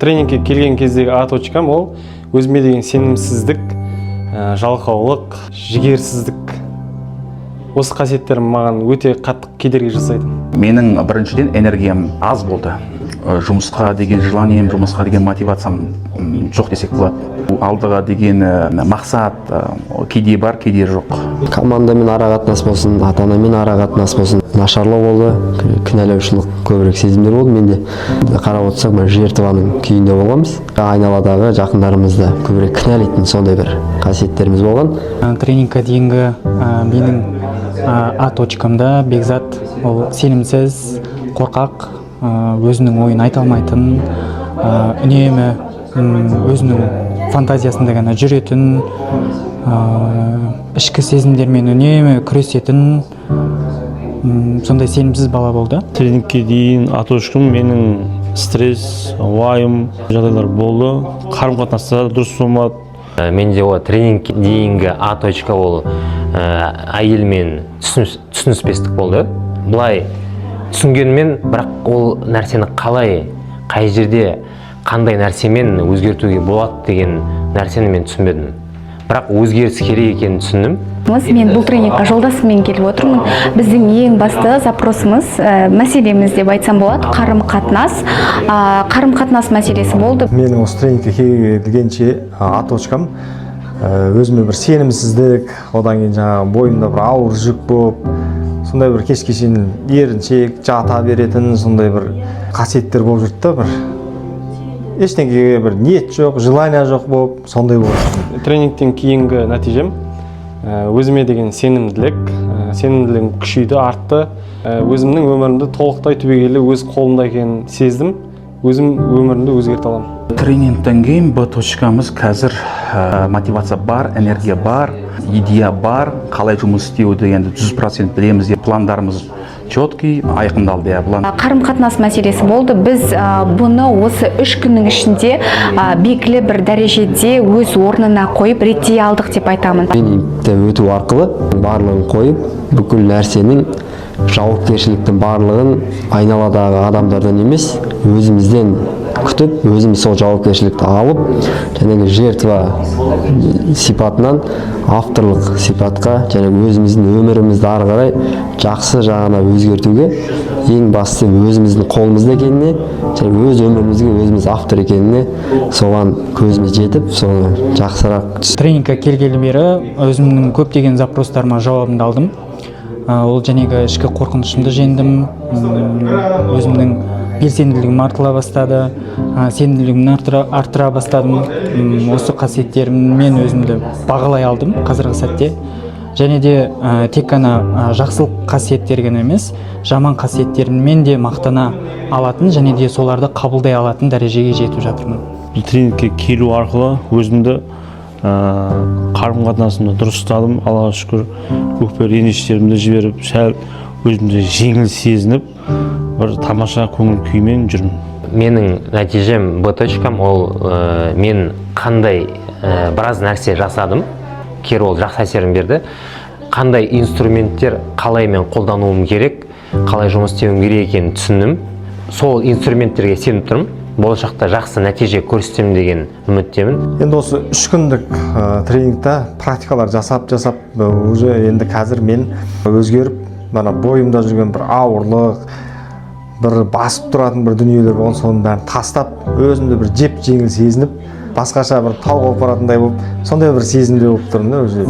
тренингке келген кездегі А точкам ол өзіме деген сенімсіздік, жалқаулық, жігерсіздік. Осы қасиеттерім маған өте қатты кедергі жасайды. Менің біріншіден энергиям аз болды. Жұмысқа деген желанием, жұмысқа деген мотивациям жоқ десек болады. Алдыға деген мақсат кейде бар, кейде жоқ. Командамен ара-қатынас болсын, ата-анамен ара-қатынас болсын, нашарлау болды, кінәлаушылық көбірек сезімдер болды. Менде қарап отырсақ, жертваның күйінде болғанбыз. Айналадағы жақындарымызды көбірек кінәлайтын сондай бір қасиеттеріміз болған. Тренингке дейінгі менің А точкамда Бекзат ол сенімсіз, қорқақ, өзінің ойын айта алмайтын, үнемі өзінің фантазиясында ғана жүретін, ішкі сезімдермен үнемі күресетін, сондай сенімсіз бала болды. Тренингке дейін А точкам менің стресс, уайым жағдайлар болды. Қарым-қатынаста дұрыс болмады. Менде ол тренингке дейінгі А точка ол әйелмен түсініспестік болды. Бұлай түсінгенмен, бірақ ол нәрсені қалай, қай жерде, қандай нәрсемен өзгертуге болады деген нәрсені мен түсінбедім. Бірақ өзгеріс керек екенін түсіндім. Мен бұл тренингқа жолдасыммен келіп отырмын. Біздің ең басты запросымыз, мәселеміз деп айтсам болады, қарым-қатынас. Қарым-қатынас мәселесі болды. Менің осы тренингке келгенше А точкам өзіме бір сенімсіздік, одан кейін жаңағы бойымда бір ауыр жүк болып, сондай бір кеш-кешен еріншек, жата беретін сондай бір қасиеттер болып жүрді да, бір ештеңеге бір ниет жоқ, желание жоқ болып, сондай болды. Тренингтен кейінгі нәтижем өзіме деген сенімділігім күшейді, артты. Өзімнің өмірімді толықтай түбегейлі өз қолымда екенін сездім. Өзім өмірімді өзгерте аламын. Тренингтен кейін Б точкамыз қазір мотивация бар, энергия бар, идея бар, қалай жұмыс істеу дегенді 100% білеміз. Пландарымыз четкий, айқындалды. Қарым-қатынас мәселесі болды. Біз бұны осы 3 күннің ішінде белгілі бір дәрежеде өз орнына қойып реттей алдық деп айтамын. Тренингті өту арқылы барлығын қойып, бүкіл нәрсенің жауапкершіліктің барлығын айналадағы адамдардан емес, өзімізден күтіп, өзіміз сол жауапкершілікті алып, және жертва сипатынан авторлық сипатқа, және өзіміздің өмірімізді ары қарай жақсы жағына өзгертуге, ең басты өзіміздің қолымызда екеніне, және өз өмірімізге өзіміз автор екеніне, соған көзіміз жетіп, соны жақсырақ. Тренингке келгелі бері өзімнің көптеген запростарыма жауабымды алдым. Ол жәнегі ішкі қорқынышымды жеңдім, өзімнің белсенділігім артыла бастады, сенімділігімді арттыра бастадым. Осы қасиеттеріммен өзімді бағалай алдым қазіргі сәтте. Және де тек қана жақсылық қасиеттер ғана емес, жаман қасиеттеріммен де мақтана алатын, және де соларды қабылдай алатын дәрежеге жетіп жатырмын. Тренингке келу арқылы өзімді қарым-қатынасымды дұрыс ұстадым. Аллаға шүкір, өкпе реніштерімді жіберіп, сәл өзімді жеңіл сезініп, бір тамаша көңіл күймен жүрмін. Менің нәтижем Б точкам ол мен қандай біраз нәрсе жасадым, кері ол жақсы әсерін берді. Қандай инструменттер қалай мен қолдануым керек, қалай жұмыс істеуім керек екенін түсіндім. Сол инструменттерге сеніп тұрмын. Болашақта жақсы нәтиже көрсетемін деген үміттемін. Енді осы 3 күндік тренингта практикалар жасап, уже енді қазір мен өзгеріп, бойымда жүрген бір ауырлық, бір басып тұратын бір дүниелер болған, соның бәрін тастап, өзімді бір жеп-жеңіл сезініп, басқаша бір тауға баратындай болып, сондай бір сезімде болып тұрмын да өзі.